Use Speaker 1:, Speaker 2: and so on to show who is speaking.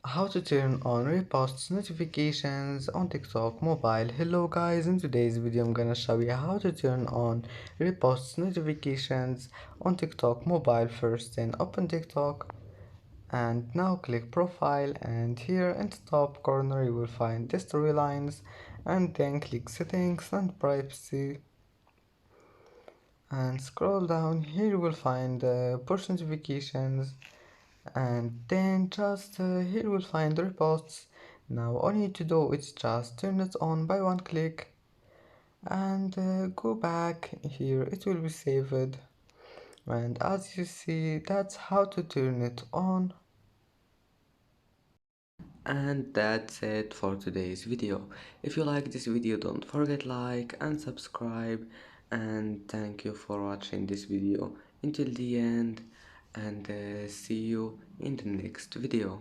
Speaker 1: How to turn on reposts notifications on TikTok mobile. Hello guys, in today's video I'm gonna show you how to turn on reposts notifications on TikTok mobile. First, then open TikTok and now click profile, and here in the top corner you will find the storylines, and then click settings and privacy and scroll down. Here you will find push notifications, and then just here you will find the reposts. Now all you need to do is just turn it on by one click, and go back. Here it will be saved, and as you see, that's how to turn it on. And that's it for today's video. If you like this video, don't forget like and subscribe, and thank you for watching this video until the end, and see you in the next video.